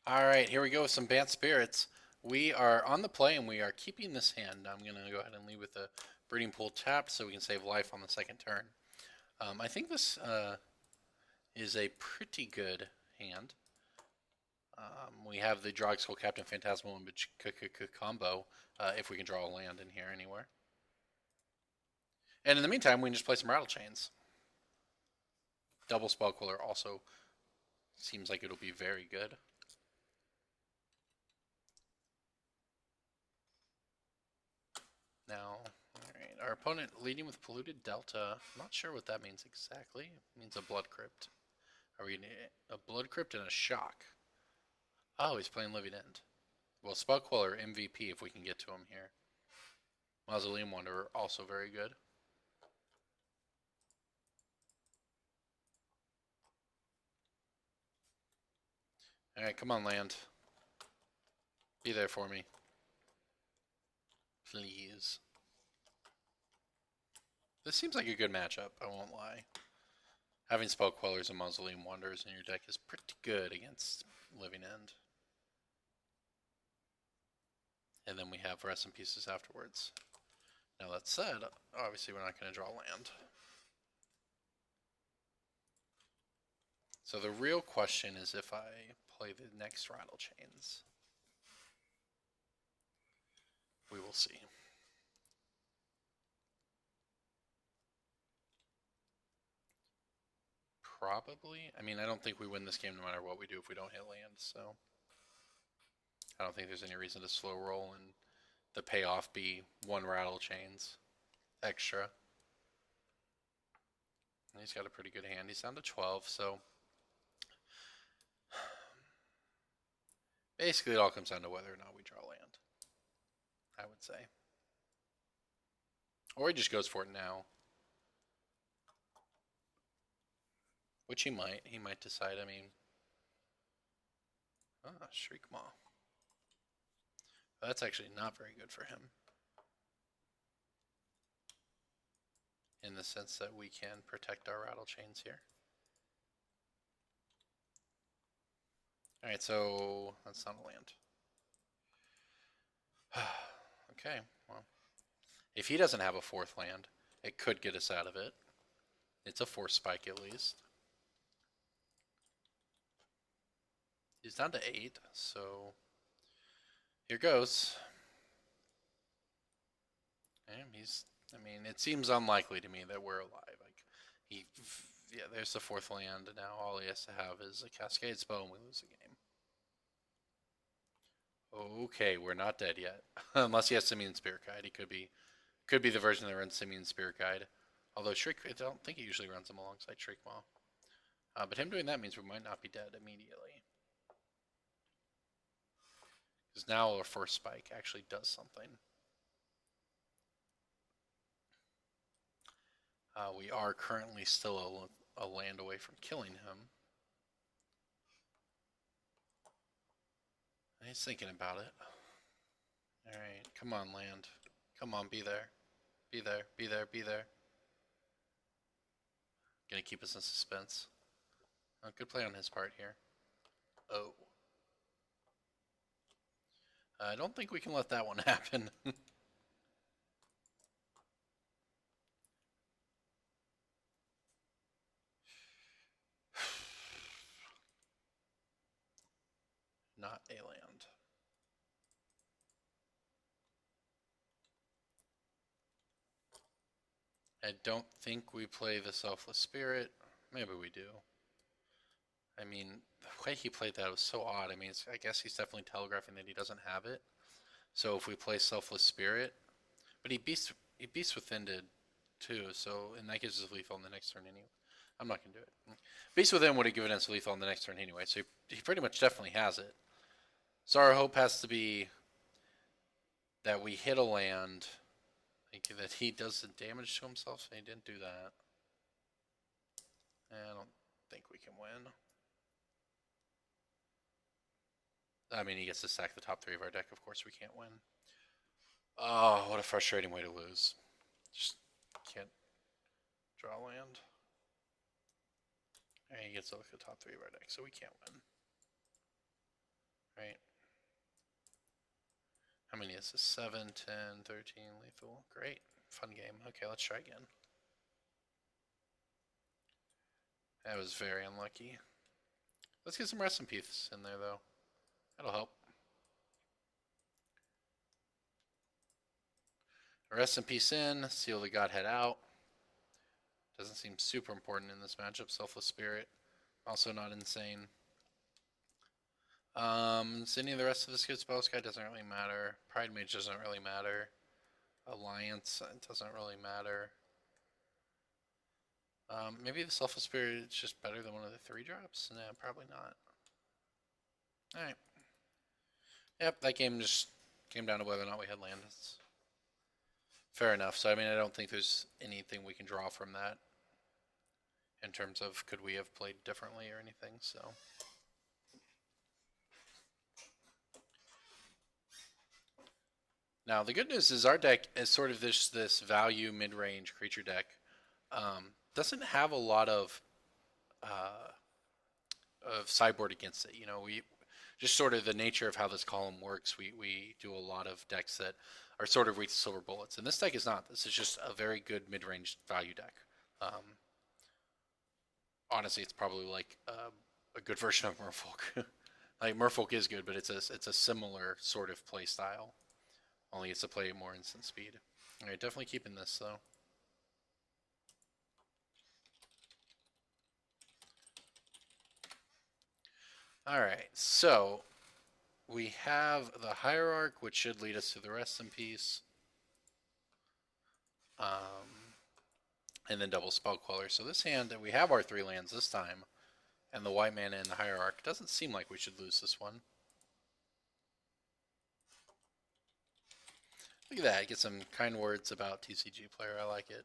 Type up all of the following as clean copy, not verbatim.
Alright, here we go with some Bant Spirits. We are on the play and we are keeping this hand. I'm going to go ahead and leave with the Breeding Pool tapped so we can save life on the second turn. I think this is a pretty good hand. We have the Drogskol Captain Phantasmal and combo if we can draw a land in here anywhere. And in the meantime, we can just play some Rattle Chains. Double Spell Queller also seems like it'll be very good. Now, alright, our opponent leading with Polluted Delta. I'm not sure what that means exactly. It means a Blood Crypt. Are we going to a Blood Crypt and a Shock? Oh, he's playing Living End. Well, Spell Queller MVP if we can get to him here. Mausoleum Wanderer also very good. Alright, come on, land. Be there for me. Please. This seems like a good matchup, I won't lie. Having Spell Quellers and Mausoleum Wanderers in your deck is pretty good against Living End. And then we have Rest in Pieces afterwards. Now that said, obviously we're not going to draw land. So the real question is if I play the next Rattle Chains. We will see. Probably. I mean, I don't think we win this game no matter what we do if we don't hit land, so I don't think there's any reason to slow roll and the payoff be one Rattle Chains extra. And he's got a pretty good hand. He's down to 12, so basically it all comes down to whether or not we draw land, I would say. Or he just goes for it now. Which he might. He might decide, I mean... Shriek Maw. That's actually not very good for him. In the sense that we can protect our Rattle Chains here. Alright, so that's not a land. Okay, well. If he doesn't have a fourth land, it could get us out of it. It's a force spike at least. He's down to 8, so here goes. And I mean, it seems unlikely to me that we're alive. Like, yeah, there's the fourth land, and now all he has to have is a Cascade Spell and we lose the game. Okay, we're not dead yet. Unless he has Simian Spirit Guide. He could be the version that runs Simian Spirit Guide. Although I don't think he usually runs them alongside Shriek Maw. But him doing that means we might not be dead immediately. Because now our first spike actually does something. We are currently still a land away from killing him. He's thinking about it. Alright, come on, land. Come on, be there. Be there, be there, be there. Gonna keep us in suspense. Good play on his part here. Oh. I don't think we can let that one happen. Not a land. I don't think we play the Selfless Spirit. Maybe we do. I mean, the way he played that was so odd. I mean, I guess he's definitely telegraphing that he doesn't have it. So if we play Selfless Spirit, but he beast within too. So and that gives us lethal on the next turn anyway. I'm not gonna do it. Beast Within would have given us lethal on the next turn anyway. So he pretty much definitely has it. So our hope has to be that we hit a land, like that he does the damage to himself. So he didn't do that. I don't think we can win. I mean, he gets to sack the top 3 of our deck. Of course, we can't win. Oh, what a frustrating way to lose. Just can't draw land. And he gets to look at the top 3 of our deck, so we can't win. right? How many is this? 7, 10, 13, lethal. Great. Fun game. Okay, let's try again. That was very unlucky. Let's get some rest in peace in there, though. That'll help. Rest in peace in. Seal the Godhead out. Doesn't seem super important in this matchup. Selfless Spirit. Also not insane. So any of the rest of this good spells guy doesn't really matter. Pride Mage doesn't really matter. Alliance doesn't really matter. Maybe the Selfless Spirit is just better than one of the 3-drops? No, probably not. Alright. Yep, that game just came down to whether or not we had land. It's fair enough. So, I mean, I don't think there's anything we can draw from that in terms of could we have played differently or anything, so. Now, the good news is our deck is sort of this value mid-range creature deck. Doesn't have a lot of sideboard against it. You know, we just sort of the nature of how this column works. We do a lot of decks that are sort of Wreath of Silver Bullets, and this deck is not. This is just a very good mid-range value deck. Honestly, it's probably like a good version of Merfolk. Like Merfolk is good, but it's a similar sort of play style. Only it's to play more instant speed. All right, definitely keeping this though. All right, so we have the Hierarch, which should lead us to the Rest in Peace. And then double Spell Queller. So this hand, we have our 3 lands this time, and the white mana and the Hierarch. Doesn't seem like we should lose this one. Look at that, get some kind words about TCG Player. I like it.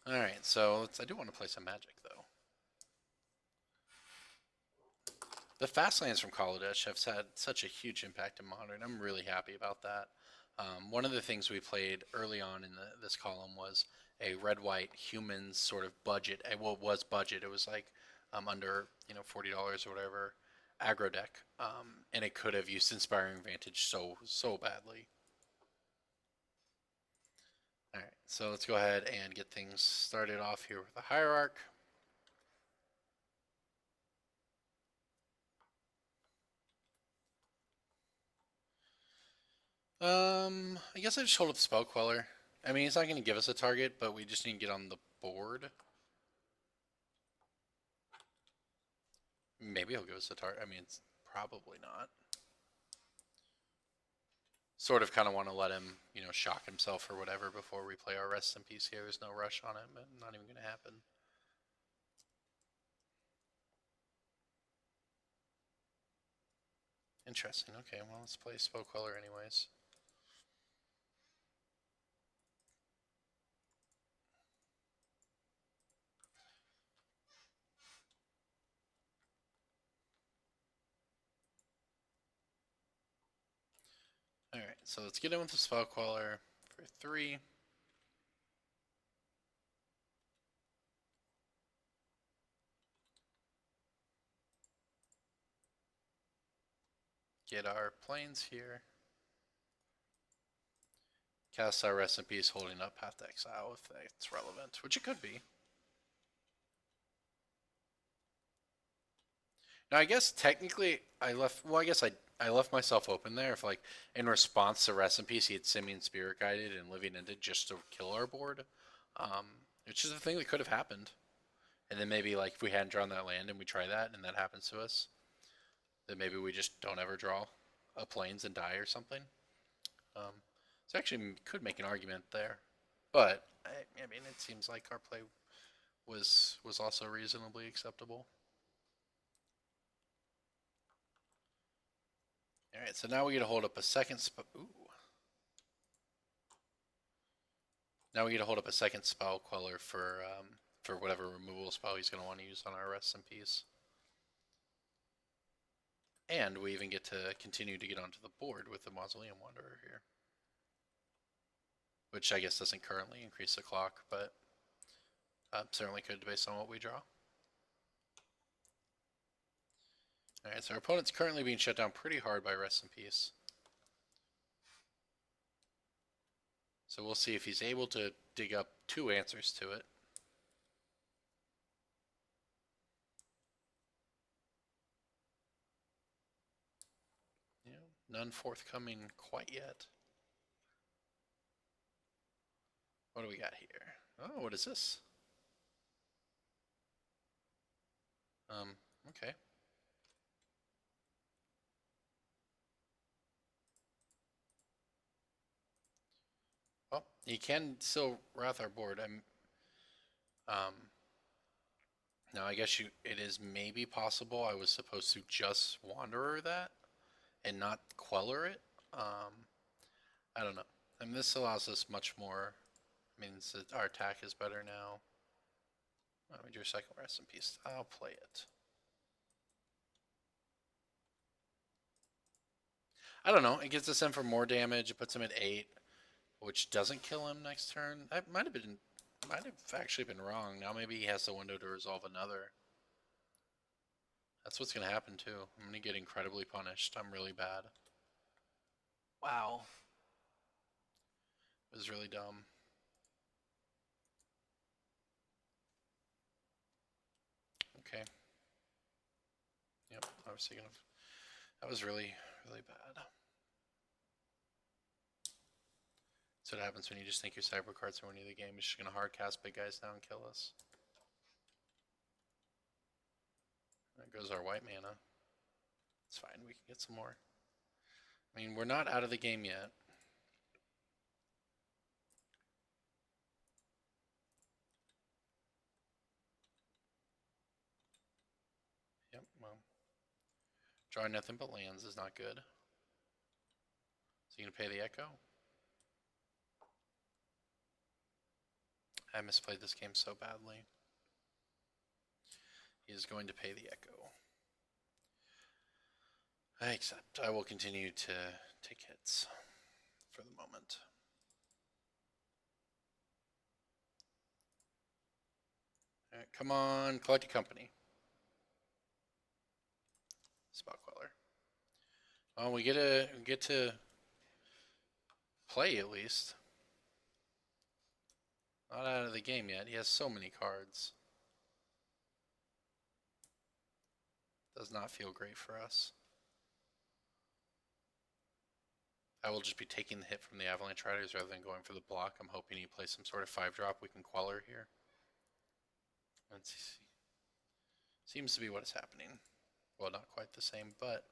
Alright, so I do want to play some Magic, though. The fast lands from Kaladesh have had such a huge impact in Modern. I'm really happy about that. One of the things we played early on in this column was a red-white humans sort of budget. Well, it was budget. It was like under $40 or whatever aggro deck, and it could have used Inspiring Vantage so badly. All right, so let's go ahead and get things started off here with the Hierarch. I guess I just hold up the Spell Queller. I mean, he's not going to give us a target, but we just need to get on the board. Maybe he'll give us a target. I mean, it's probably not. Sort of kind of want to let him, shock himself or whatever before we play our Rest in Peace here. There's no rush on him, and not even going to happen. Interesting. Okay, well, let's play Spell Queller anyways. Alright, so let's get in with the Spell Queller for 3. Get our planes here. Cast our Rest in Peace holding up Path to Exile if that's relevant, which it could be. Now, I guess technically I left myself open there if, like, in response to Rest in Peace, he had Simian Spirit Guided and Living Ended just to kill our board, which is a thing that could have happened. And then maybe, like, if we hadn't drawn that land and we try that and that happens to us, then maybe we just don't ever draw a plains and die or something. So actually could make an argument there. But, I mean, it seems like our play was also reasonably acceptable. Alright, so now we get to hold up a second Now we get to hold up a second Spell Queller for whatever removal spell he's going to want to use on our Rest in Peace. And we even get to continue to get onto the board with the Mausoleum Wanderer here. Which I guess doesn't currently increase the clock, but certainly could based on what we draw. Alright, so our opponent's currently being shut down pretty hard by Rest in Peace. So we'll see if he's able to dig up 2 answers to it. None forthcoming quite yet. What do we got here? Oh, what is this? Okay. Well, you can still wrath our board. Now I guess it is maybe possible I was supposed to just Wanderer that and not Queller it. I don't know. And this allows us much more. Means that our attack is better now. Let me do a second Rest in Peace. I'll play it. I don't know. It gets us in for more damage. It puts him at 8, which doesn't kill him next turn. I might have actually been wrong. Now maybe he has the window to resolve another. That's what's going to happen too. I'm going to get incredibly punished. I'm really bad. Wow. It was really dumb. Okay. Yep, obviously gonna. That was really, really bad. That's what happens when you just think your cyber cards are winning the game. You're just gonna hard cast big guys down and kill us. There goes our white mana. It's fine, we can get some more. I mean, we're not out of the game yet. Yep, well. Drawing nothing but lands is not good. So you gonna pay the Echo? I misplayed this game so badly. He is going to pay the Echo. I accept. I will continue to take hits for the moment. Alright, come on, collect a company. Spot Queller. Well, we get to play at least. Not out of the game yet. He has so many cards. Does not feel great for us. I will just be taking the hit from the Avalanche Riders rather than going for the block. I'm hoping he plays some sort of 5-drop. We can Queller here. Let's see. Seems to be what is happening. Well, not quite the same, but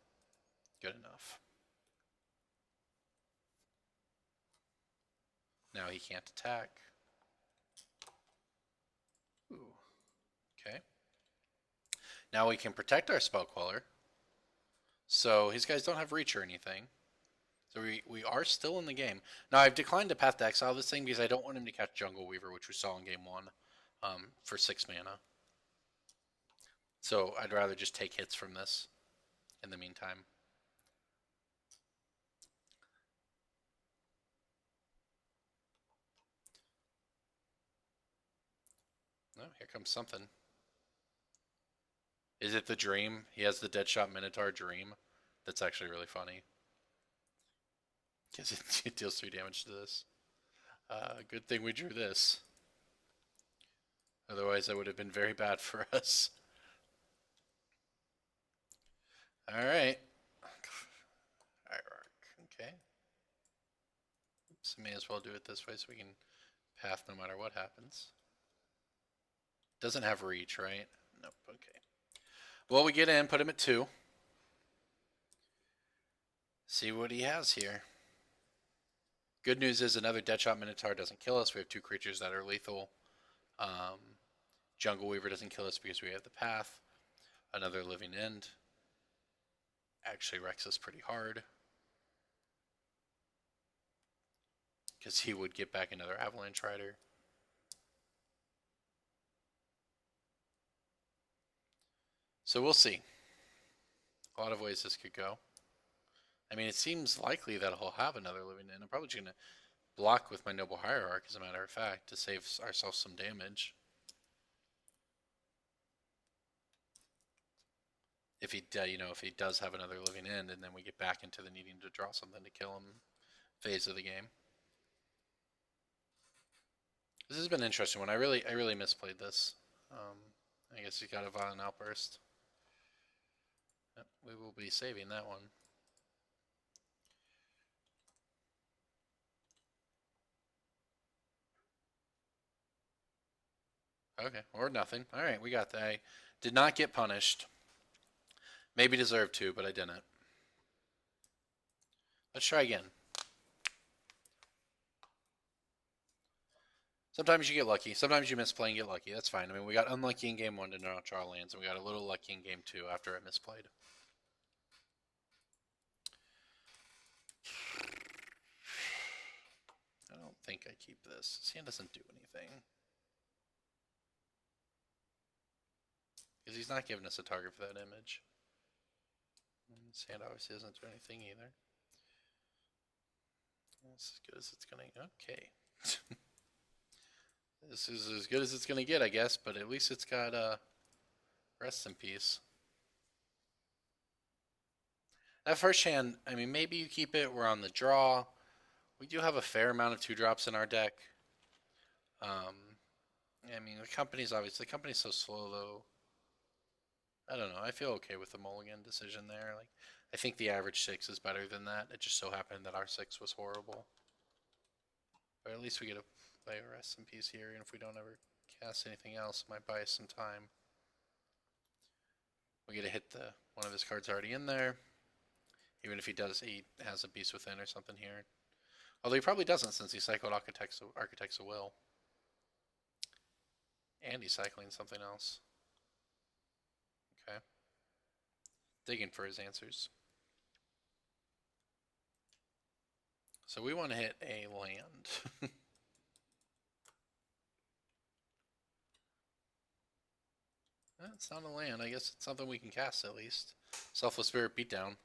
good enough. Now he can't attack. Ooh. Okay. Now we can protect our Spell Queller. So his guys don't have reach or anything. So we are still in the game. Now I've declined to Path to Exile this thing because I don't want him to catch Jungle Weaver, which we saw in game 1, for 6 mana. So I'd rather just take hits from this in the meantime. Oh, here comes something. Is it the Dream? He has the Deadshot Minotaur Dream. That's actually really funny. Because it deals 3 damage to this. Good thing we drew this. Otherwise, that would have been very bad for us. Alright. Okay. Oops, may as well do it this way so we can path no matter what happens. Doesn't have reach, right? Nope, okay. Well, we get in, put him at 2. See what he has here. Good news is another Deadshot Minotaur doesn't kill us. We have 2 creatures that are lethal. Jungle Weaver doesn't kill us because we have the path. Another Living End actually wrecks us pretty hard. Because he would get back another Avalanche Rider. So we'll see. A lot of ways this could go. I mean, it seems likely that he'll have another living in. I'm probably just going to block with my Noble Hierarch, as a matter of fact, to save ourselves some damage. If he, if he does have another living end, and then we get back into the needing to draw something to kill him phase of the game. This has been an interesting one. I really misplayed this. I guess he got a violent outburst. Yep, we will be saving that one. Okay, or nothing. All right, we got that. I did not get punished. Maybe deserved to, but I didn't. Let's try again. Sometimes you get lucky. Sometimes you misplay and get lucky. That's fine. I mean, we got unlucky in game 1 to not draw lands, and we got a little lucky in game 2 after I misplayed. I don't think I keep this. His hand doesn't do anything. Because he's not giving us a target for that image. His hand obviously doesn't do anything either. That's as good as it's going to... Okay. This is as good as it's going to get, I guess, but at least it's got rest in peace. That first hand, I mean, maybe you keep it. We're on the draw. We do have a fair amount of 2-drops in our deck. I mean, the company's so slow, though. I don't know. I feel okay with the mulligan decision there. Like, I think the average 6 is better than that. It just so happened that our 6 was horrible. But at least we get to play a rest in peace here, and if we don't ever cast anything else, it might buy us some time. We get to hit one of his cards already in there. Even if he does, he has a Beast Within or something here. Although he probably doesn't, since he cycled Architects of Will. And he's cycling something else. Okay. Digging for his answers. So we want to hit a land. It's not a land. I guess it's something we can cast at least. Selfless Spirit Beatdown,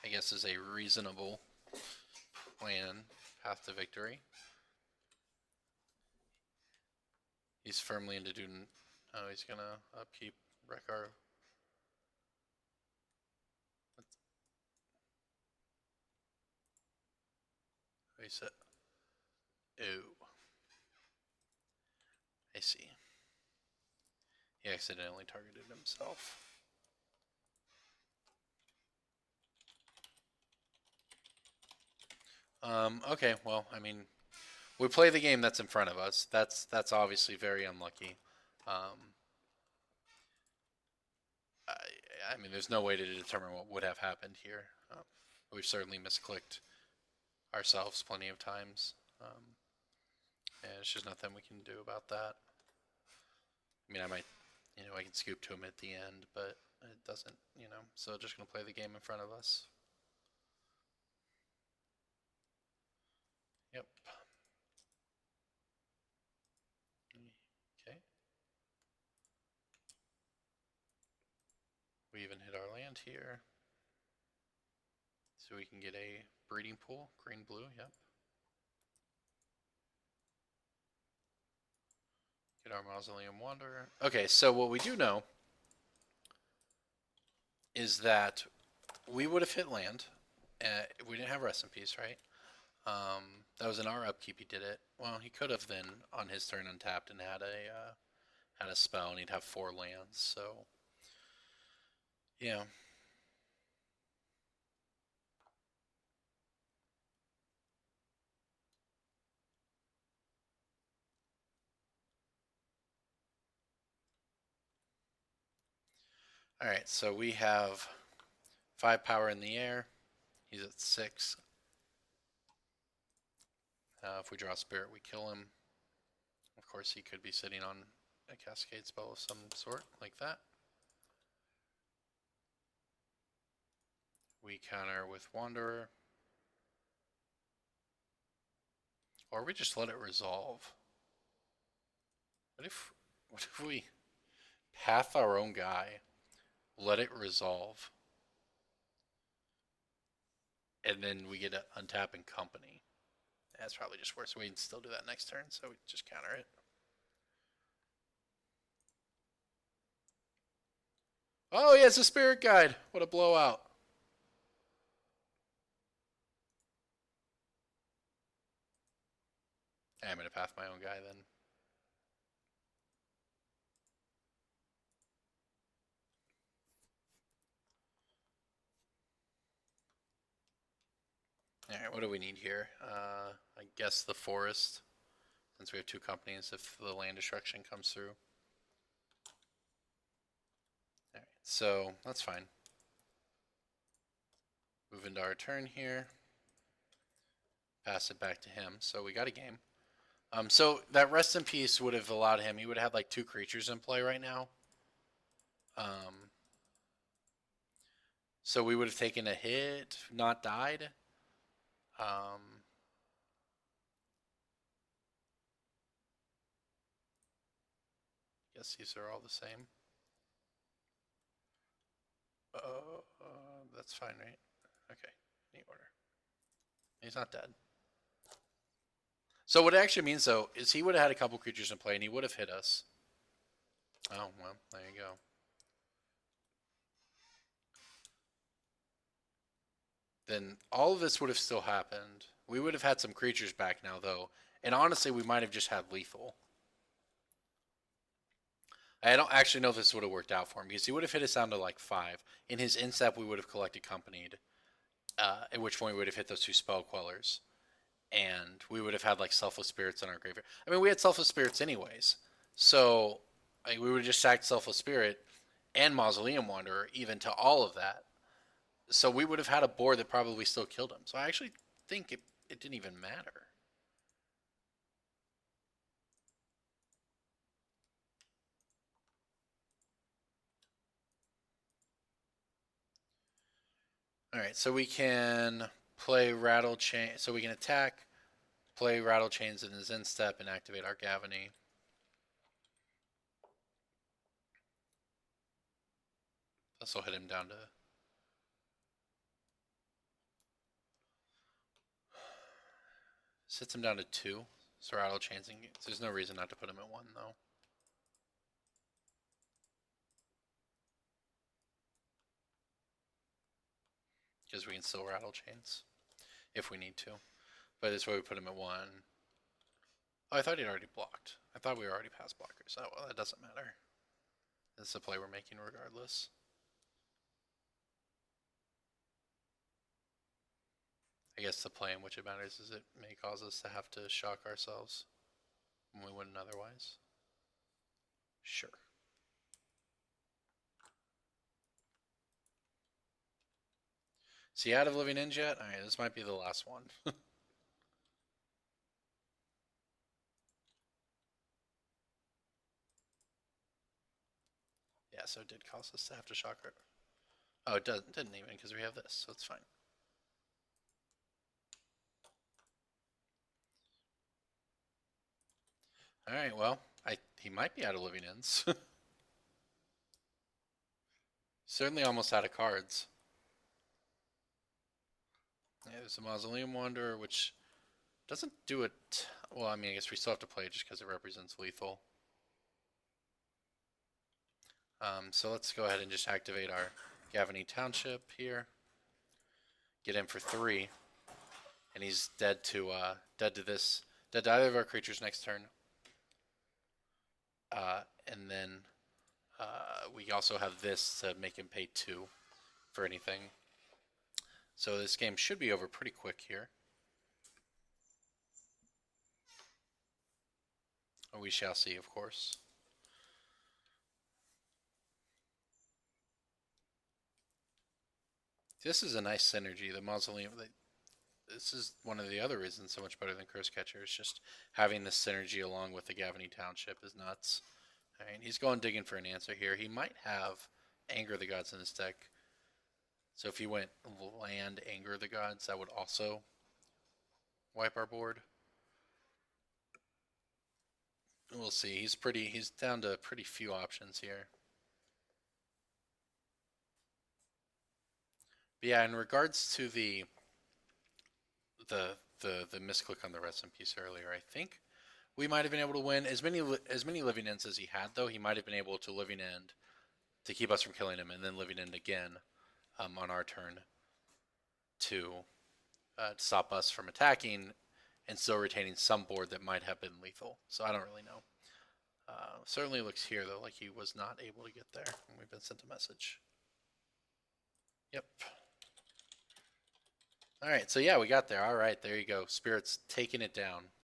I guess, is a reasonable plan. Path to victory. He's firmly into doing... Oh, he's going to upkeep Rekar. He said... Oh. I see. He accidentally targeted himself. Okay, well, I mean, we play the game that's in front of us. That's obviously very unlucky. I mean, there's no way to determine what would have happened here. We've certainly misclicked ourselves plenty of times. And it's just nothing we can do about that. I mean, I might, I can scoop to him at the end, but it doesn't, so just going to play the game in front of us. Yep. Okay. We even hit our land here. So we can get a breeding pool, green-blue, yep. Get our Mausoleum Wanderer. Okay, so what we do know is that we would have hit land. We didn't have Rest in Peace, right? That was in our upkeep. He did it. Well, he could have then on his turn untapped and had a spell, and he'd have 4 lands. So yeah. All right, so we have 5 power in the air. He's at 6. If we draw a Spirit, we kill him. Of course, he could be sitting on a Cascade spell of some sort, like that. We counter with Wanderer. Or we just let it resolve. What if we path our own guy let it resolve, and then we get to untap and company. That's probably just worse. We can still do that next turn, so we just counter it. Oh, yeah, it's a spirit guide. What a blowout. I'm going to path my own guy then. Alright, what do we need here? I guess the forest, since we have two companies if the land destruction comes through. Alright, so that's fine. Move into our turn here. Pass it back to him. So we got a game. So that rest in peace would have allowed him. He would have had like 2 creatures in play right now. So we would have taken a hit, not died. Guess these are all the same. That's fine, right? Okay, any order. He's not dead. So what it actually means, though, is he would have had a couple creatures in play, and he would have hit us. Oh, well, there you go. Then all of this would have still happened. We would have had some creatures back now, though. And honestly, we might have just had lethal. I don't actually know if this would have worked out for him, because he would have hit us down to like 5. In his instep, we would have collected companied, at which point we would have hit those 2 spell quellers. And we would have had like Selfless Spirits in our graveyard. I mean, we had Selfless Spirits anyways. So we would have just sacked Selfless Spirit and Mausoleum Wanderer even to all of that. So we would have had a board that probably still killed him. So I actually think it didn't even matter. All right, so we can play Rattle Chain. So we can attack, play Rattle Chains in his instep, and activate our Gavany. This will hit him down to... Sits him down to 2. So Rattle Chains. There's no reason not to put him at 1, though. Because we can still Rattle Chains if we need to. But this way we put him at 1. Oh, I thought he'd already blocked. I thought we were already past blockers. Oh, well, that doesn't matter. It's the play we're making regardless. I guess the play in which it matters is it may cause us to have to shock ourselves when we wouldn't otherwise. Sure. Is he out of Living Ends yet? Alright, this might be the last one. Yeah, so it did cause us to have to shock her. Oh, it didn't even, because we have this, so it's fine. Alright, well, he might be out of Living Ends. Certainly almost out of cards. Yeah, there's a Mausoleum Wanderer, which doesn't do it. Well, I mean, I guess we still have to play it just because it represents lethal. So let's go ahead and just activate our Gavany Township here. Get him for 3, and he's dead to this. Dead to either of our creatures next turn. And then we also have this to make him pay 2 for anything. So this game should be over pretty quick here. We shall see, of course. This is a nice synergy. The Mausoleum. This is one of the other reasons so much better than Curse Catcher. Is just having this synergy along with the Gavany Township is nuts. All right, he's going digging for an answer here. He might have Anger the Gods in his deck. So if he went land Anger the Gods, that would also wipe our board. We'll see. He's down to pretty few options here. But yeah, in regards to the misclick on the rest in peace earlier, I think we might have been able to win as many living ends as he had. Though he might have been able to living end to keep us from killing him, and then living end again on our turn to stop us from attacking, and still retaining some board that might have been lethal. So I don't really know. Certainly looks here though like he was not able to get there, and we've been sent a message. Yep. All right, so yeah, we got there. All right, there you go. Spirit's taking it down.